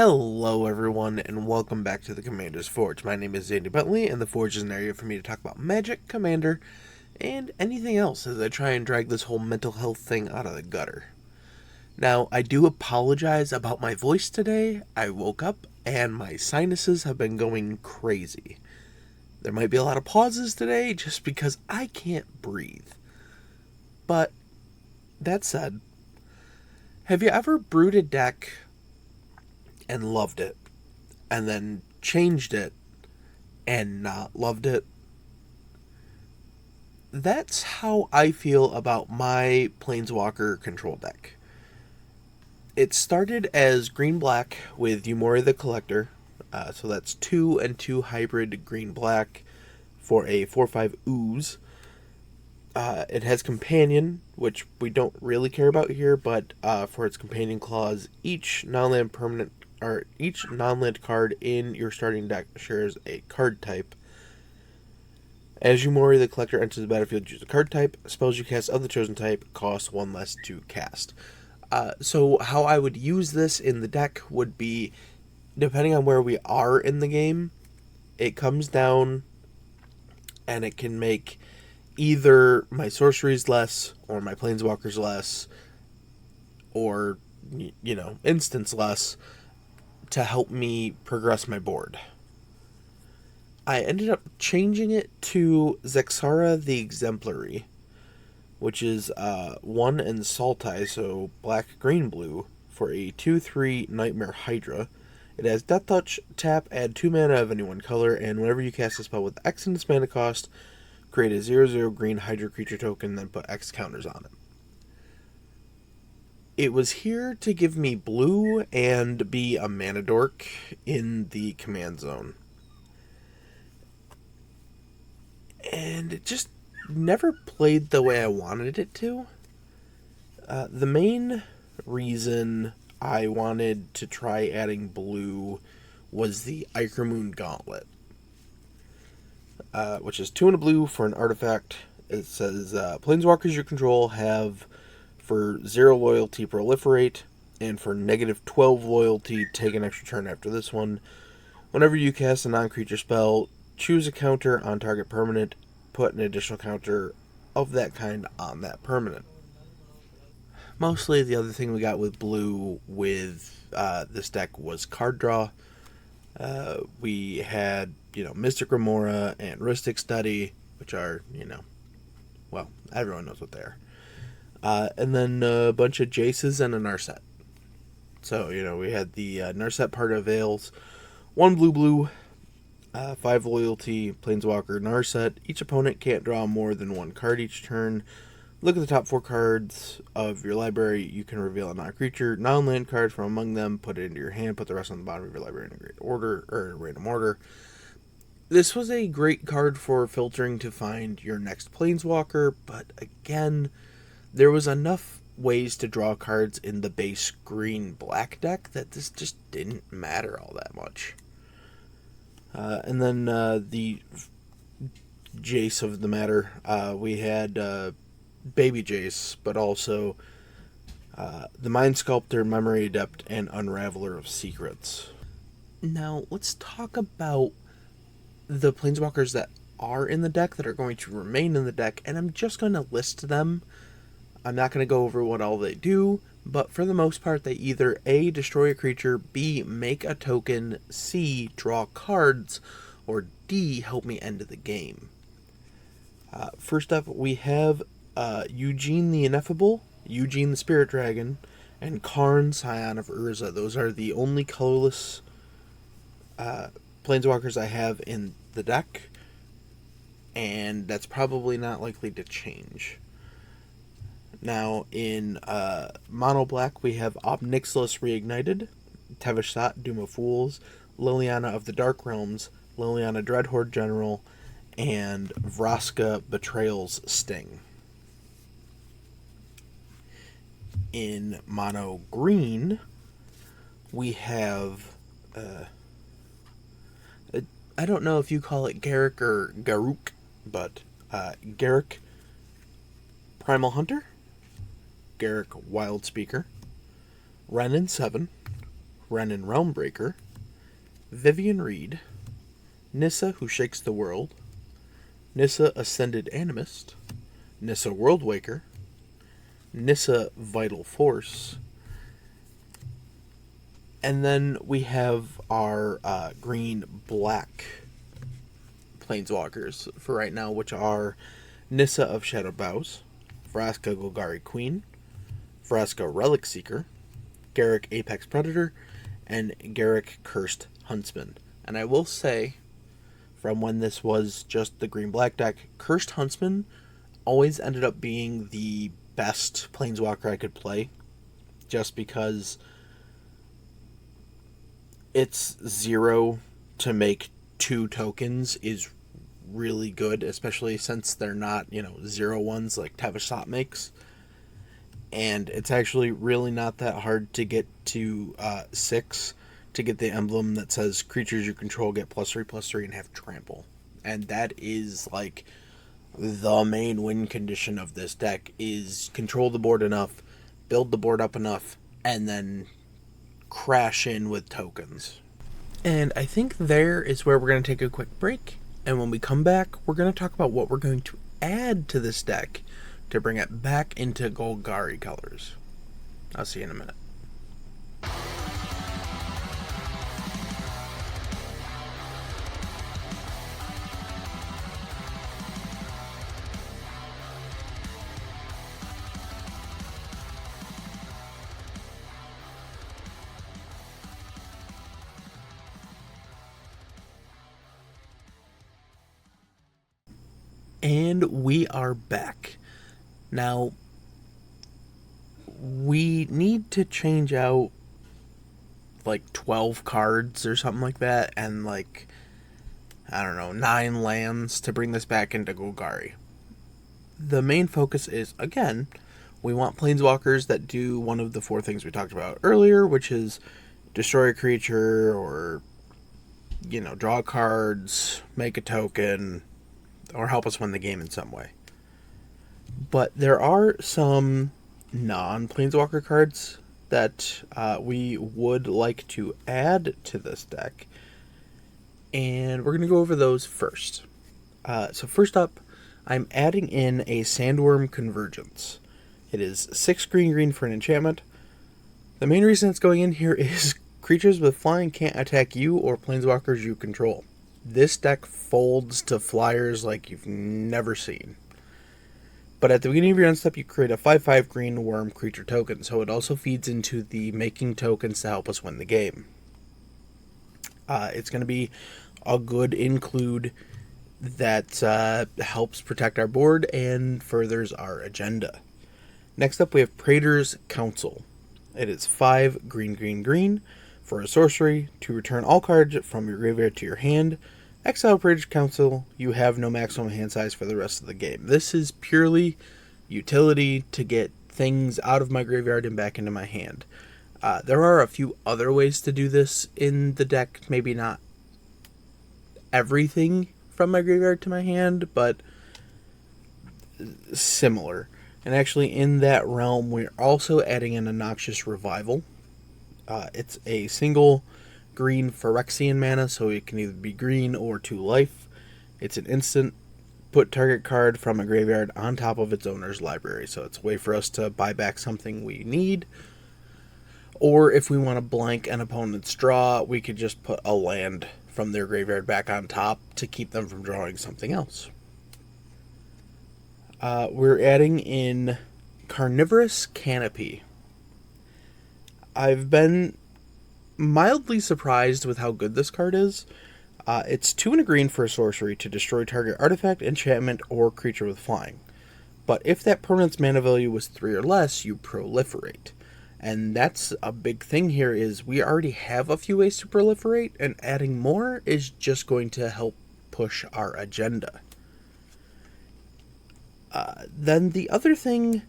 Hello everyone, and welcome back to the Commander's Forge. My name is Andy Bentley, and the Forge is an area for me to talk about Magic, Commander, and anything else as I try and drag this whole mental health thing out of the gutter. Now, I do apologize about my voice today. I woke up, and my sinuses have been going crazy. There might be a lot of pauses today, just because I can't breathe. But, that said, have you ever brewed a deck and loved it, and then changed it and not loved it? That's how I feel about my Planeswalker control deck. It started as green-black with Yumori the Collector, so that's 2 and 2 hybrid green-black for a 4/5 ooze. It has Companion, which we don't really care about here, but for its Companion clause, each non-land card in your starting deck shares a card type. As Yumori the Collector enters the battlefield, choose a card type. Spells you cast of the chosen type cost 1 less to cast. So how I would use this in the deck would be, depending on where we are in the game, it comes down and it can make either my sorceries less, or my planeswalkers less, or, instants less, to help me progress my board. I ended up changing it to Zexara the Exemplary, which is 1 and Saltai, so black, green, blue, for a 2/3 Nightmare Hydra. It has Death Touch, tap, add 2 mana of any one color, and whenever you cast a spell with X in its mana cost, create a 0/0 green Hydra creature token, then put X counters on it. It was here to give me blue and be a mana dork in the command zone. And it just never played the way I wanted it to. The main reason I wanted to try adding blue was the Ichormoon Gauntlet, which is 2 and a blue for an artifact. It says, Planeswalkers you control have for 0 loyalty proliferate, and for -12 loyalty take an extra turn after this one. Whenever you cast a non-creature spell, choose a counter on target permanent, put an additional counter of that kind on that permanent. Mostly the other thing we got with blue with this deck was card draw. We had, Mystic Remora and Rhystic Study, which are, well, everyone knows what they are. And then a bunch of Jaces and a Narset. So, we had the Narset part of Veils. 1 blue, 5 loyalty, Planeswalker, Narset. Each opponent can't draw more than 1 card each turn. Look at the top 4 cards of your library. You can reveal a non-creature, non-land card from among them, put it into your hand, put the rest on the bottom of your library in a great order, or in random order. This was a great card for filtering to find your next Planeswalker, but again, there was enough ways to draw cards in the base green-black deck that this just didn't matter all that much. And then the Jace of the matter, we had Baby Jace, but also the Mind Sculptor, Memory Adept, and Unraveler of Secrets. Now, let's talk about the Planeswalkers that are in the deck, that are going to remain in the deck, and I'm just going to list them. I'm not going to go over what all they do, but for the most part, they either A, destroy a creature, B, make a token, C, draw cards, or D, help me end the game. First up, we have Eugene the Ineffable, Eugene the Spirit Dragon, and Karn, Scion of Urza. Those are the only colorless Planeswalkers I have in the deck, and that's probably not likely to change. Now, in Mono Black, we have Ob Nixilis Reignited, Tevishat, Doom of Fools, Liliana of the Dark Realms, Liliana Dreadhorde General, and Vraska Betrayal's Sting. In Mono Green, we have I don't know if you call it Garruk or Garruk, but Garruk Primal Hunter, Garruk Wild Speaker, Renin 7, Renin Realmbreaker, Vivian Reed, Nissa Who Shakes the World, Nissa Ascended Animist, Nissa Worldwaker, Nissa Vital Force, and then we have our green-black planeswalkers for right now, which are Nissa of Shadow Bows, Vraska Golgari Queen, Vraska Relic Seeker, Garruk Apex Predator, and Garruk Cursed Huntsman. And I will say, from when this was just the green-black deck, Cursed Huntsman always ended up being the best planeswalker I could play, just because it's 0 to make 2 tokens is really good, especially since they're not, 0/1s like Tavasot makes. And it's actually really not that hard to get to 6 to get the emblem that says creatures you control get +3/+3 and have trample. And that is like the main win condition of this deck, is control the board enough, build the board up enough, and then crash in with tokens. And I think there is where we're going to take a quick break. And when we come back, we're going to talk about what we're going to add to this deck to bring it back into Golgari colors. I'll see you in a minute. And we are back. Now, we need to change out like 12 cards or something like that, and 9 lands to bring this back into Golgari. The main focus is, again, we want planeswalkers that do one of the 4 things we talked about earlier, which is destroy a creature, or, draw cards, make a token, or help us win the game in some way. But there are some non-planeswalker cards that we would like to add to this deck, and we're going to go over those first. So first up, I'm adding in a Sandworm Convergence. It is 6 green for an enchantment. The main reason it's going in here is creatures with flying can't attack you or planeswalkers you control. This deck folds to flyers like you've never seen. But at the beginning of your end step, you create a 5/5 green worm creature token, so it also feeds into the making tokens to help us win the game. It's going to be a good include that helps protect our board and furthers our agenda. Next up, we have Praetor's Council. It is 5 green for a sorcery to return all cards from your graveyard to your hand. Exile Praetor's Council, you have no maximum hand size for the rest of the game. This is purely utility to get things out of my graveyard and back into my hand. There are a few other ways to do this in the deck, maybe not everything from my graveyard to my hand, but similar. And actually in that realm, we're also adding in a Noxious Revival. It's a single green Phyrexian mana, so it can either be green or 2 life. It's an instant. Put target card from a graveyard on top of its owner's library, so it's a way for us to buy back something we need. Or if we want to blank an opponent's draw, we could just put a land from their graveyard back on top to keep them from drawing something else. We're adding in Carnivorous Canopy. I've been mildly surprised with how good this card is. It's 2 and a green for a sorcery to destroy target artifact, enchantment, or creature with flying. But if that permanent's mana value was 3 or less, you proliferate. And that's a big thing here, is we already have a few ways to proliferate, and adding more is just going to help push our agenda. Then the other thing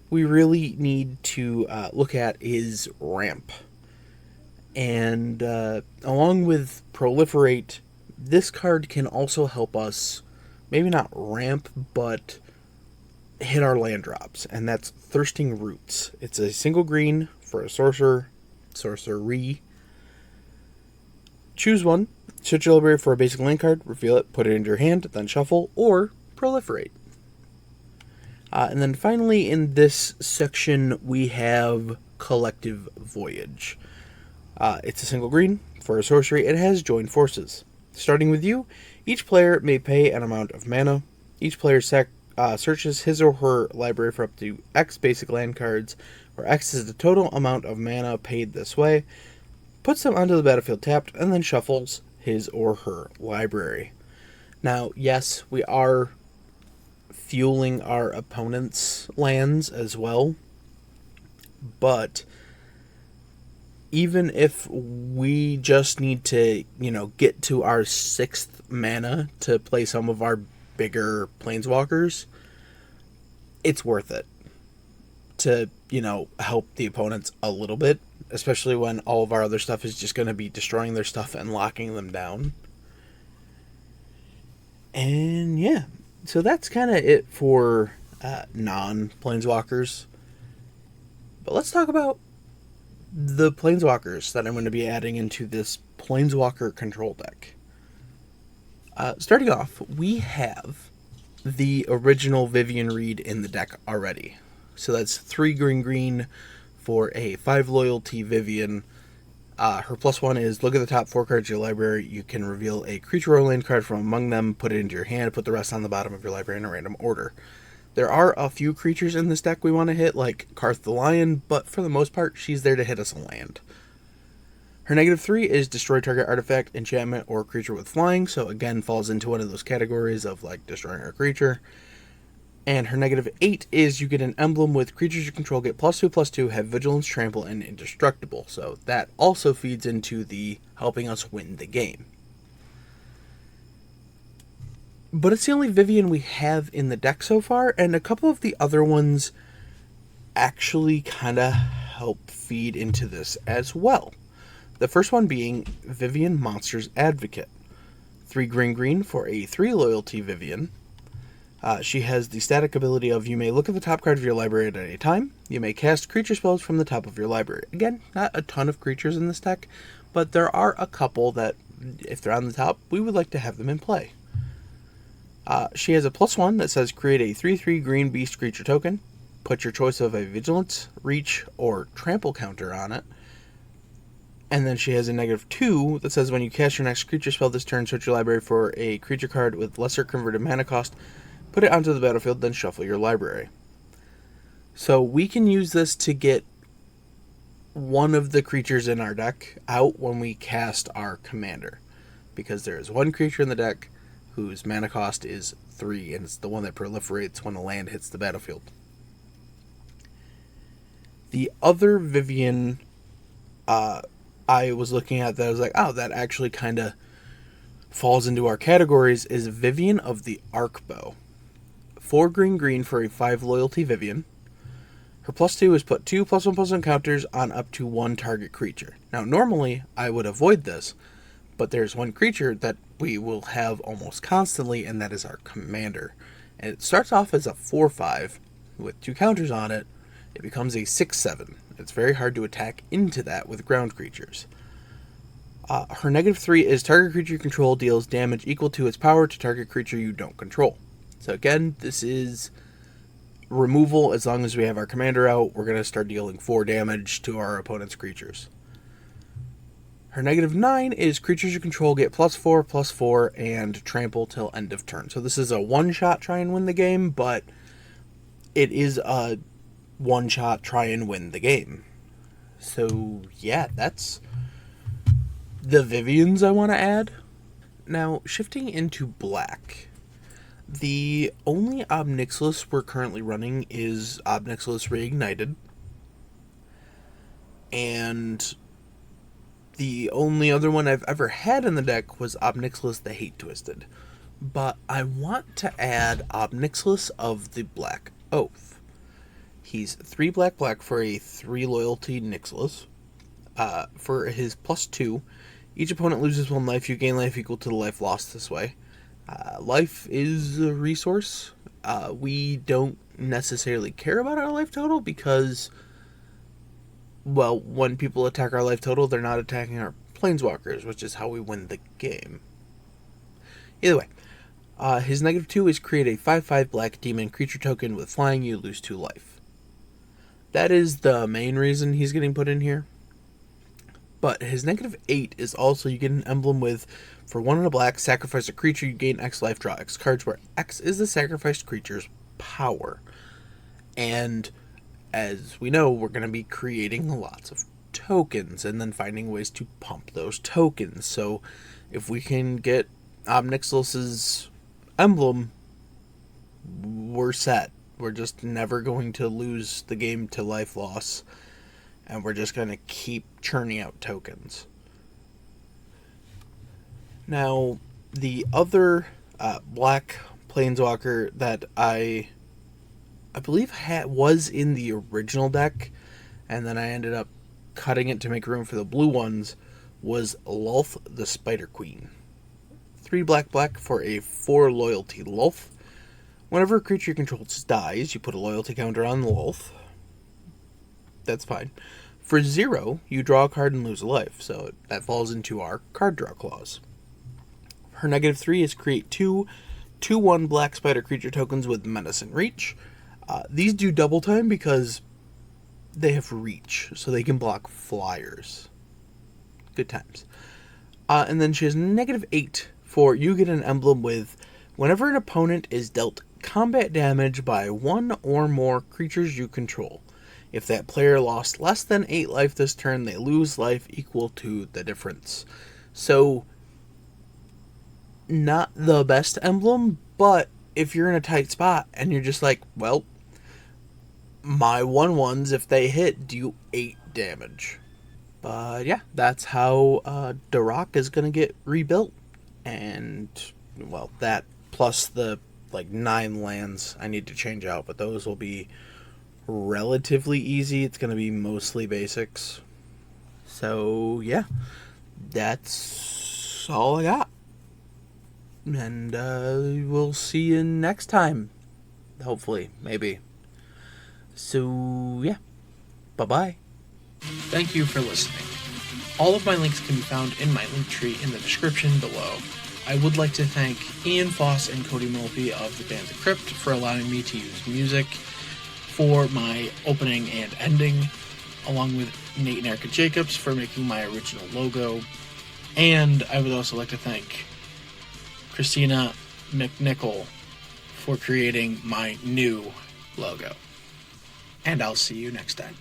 we really need to look at is ramp. And along with proliferate, this card can also help us, maybe not ramp, but hit our land drops. And that's Thirsting Roots. It's a single green for a sorcery choose one, search your library for a basic land card, reveal it, put it into your hand, then shuffle, or proliferate. And then finally in this section we have Collective Voyage. It's a single green. For a sorcery, it has Join Forces. Starting with you, each player may pay an amount of mana. Each player searches his or her library for up to X basic land cards, where X is the total amount of mana paid this way, puts them onto the battlefield tapped, and then shuffles his or her library. Now, yes, we are fueling our opponent's lands as well, but even if we just need to, get to our 6th mana to play some of our bigger planeswalkers, it's worth it to, help the opponents a little bit, especially when all of our other stuff is just going to be destroying their stuff and locking them down. And yeah, so that's kind of it for non-planeswalkers. But let's talk about the planeswalkers that I'm going to be adding into this planeswalker control deck. Starting off, we have the original Vivian Reed in the deck already. So that's 3 green for a 5 loyalty Vivian. Her +1 is look at the top 4 cards of your library. You can reveal a creature or land card from among them, put it into your hand, put the rest on the bottom of your library in a random order. There are a few creatures in this deck we want to hit, like Karth the Lion, but for the most part, she's there to hit us a land. Her -3 is destroy target artifact, enchantment, or creature with flying, so again falls into one of those categories of like destroying a creature. And her -8 is you get an emblem with creatures you control get +2/+2, have vigilance, trample, and indestructible. So that also feeds into the helping us win the game. But it's the only Vivian we have in the deck so far, and a couple of the other ones actually kind of help feed into this as well. The first one being Vivian Monsters Advocate. 3 green for a 3 loyalty Vivian. She has the static ability of you may look at the top card of your library at any time. You may cast creature spells from the top of your library. Again, not a ton of creatures in this deck, but there are a couple that, if they're on the top, we would like to have them in play. She has a +1 that says create a 3/3 green beast creature token. Put your choice of a vigilance, reach, or trample counter on it. And then she has a -2 that says when you cast your next creature spell this turn, search your library for a creature card with lesser converted mana cost, put it onto the battlefield, then shuffle your library. So we can use this to get one of the creatures in our deck out when we cast our commander, because there is one creature in the deck whose mana cost is 3, and it's the one that proliferates when a land hits the battlefield. The other Vivian I was looking at that I was like, oh, that actually kind of falls into our categories, is Vivian of the Arcbow. 4 green for a 5 loyalty Vivian. Her +2 is put 2 +1/+1 counters on up to 1 target creature. Now, normally, I would avoid this, but there's one creature that we will have almost constantly, and that is our commander. And it starts off as a 4/5 with 2 counters on it. It becomes a 6/7. It's very hard to attack into that with ground creatures. Her -3 is target creature you control deals damage equal to its power to target creature you don't control. So again, this is removal. As long as we have our commander out, we're going to start dealing 4 damage to our opponent's creatures. Her -9 is creatures you control get +4/+4 and trample till end of turn. So this is a one-shot try and win the game, but it is a one-shot try and win the game. So yeah, that's the Vivians I want to add. Now, shifting into black. The only Ob Nixilis we're currently running is Ob Nixilis Reignited. And the only other one I've ever had in the deck was Ob Nixilis the Hate Twisted. But I want to add Ob Nixilis of the Black Oath. He's 3 black for a 3 loyalty Nixilis. For his +2, each opponent loses 1 life. You gain life equal to the life lost this way. Life is a resource. We don't necessarily care about our life total because, well, when people attack our life total, they're not attacking our planeswalkers, which is how we win the game. Either way, his -2 is create a 5/5 black demon creature token with flying, you lose 2 life. That is the main reason he's getting put in here. But his -8 is also you get an emblem with, for 1 and a black, sacrifice a creature, you gain X life, draw X cards, where X is the sacrificed creature's power. And as we know, we're going to be creating lots of tokens and then finding ways to pump those tokens. So if we can get Omnixilus's emblem, we're set. We're just never going to lose the game to life loss. And we're just going to keep churning out tokens. Now, the other black planeswalker that I believe was in the original deck, and then I ended up cutting it to make room for the blue ones, was Lulth the Spider Queen. 3 black for a 4 loyalty Lulth. Whenever a creature you control dies, you put a loyalty counter on Lulth. That's fine. For 0, you draw a card and lose a life, so that falls into our card draw clause. Her -3 is create 2/1 black spider creature tokens with menace and reach. These do double time because they have reach, so they can block flyers. Good times. And then she has -8 for you get an emblem with whenever an opponent is dealt combat damage by 1 or more creatures you control. If that player lost less than 8 life this turn, they lose life equal to the difference. So, not the best emblem, but if you're in a tight spot and you're just like, well, my 1/1s, if they hit, do 8 damage. But yeah, that's how Darok is going to get rebuilt. And, well, that plus the 9 lands I need to change out, but those will be relatively easy. It's going to be mostly basics. So, yeah, that's all I got. And we'll see you next time. Hopefully, maybe. So, yeah. Bye-bye. Thank you for listening. All of my links can be found in my link tree in the description below. I would like to thank Ian Foss and Cody Mulvey of the band The Crypt for allowing me to use music for my opening and ending, along with Nate and Erica Jacobs for making my original logo. And I would also like to thank Christina McNichol for creating my new logo. And I'll see you next time.